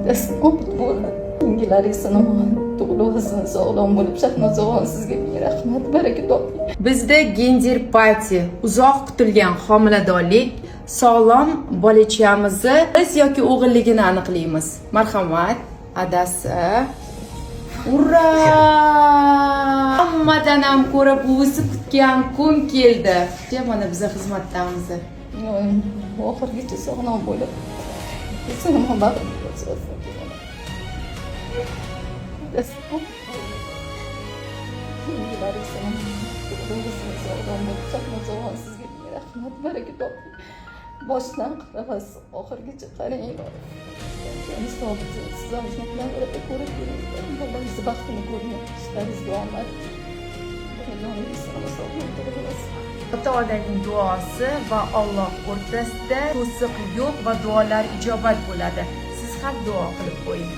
Dastmoq bo'ladi. Yenglaringiz sinoman, to'g'ri sog'lom bo'lib, Shahnozaxon sizga ming rahmat, baraka toping. Bizda genderpati, uzoq kutilgan homiladorlik, sog'lom bolachamizni qiz yoki o'g'illigini aniqlaymiz. Marhamat, adasi. Ura! Hammadan ham ko'ra buvisi kutgan kun keldi. Mana biza xizmatdamiz. Oxirgacha sog'lom bo'lib, sinoman baxtli bo'lsin. Dastmoq yenglaringiz sinoman, to'g'ri sog'lom bo'lib, Shahnozaxon sizga ming rahmat, baraka toping. Boshdan qaramas, oxirgacha qarang. Siz ham shunaqa ko'rib keling. Bolangizni baxtini ko'ring, ishlaringizga omad. Ota-onaning duosi va Alloh o'rtasida to'siq yo'q va duolar ijobat bo'ladi. Siz ham duo qilib qo'ying.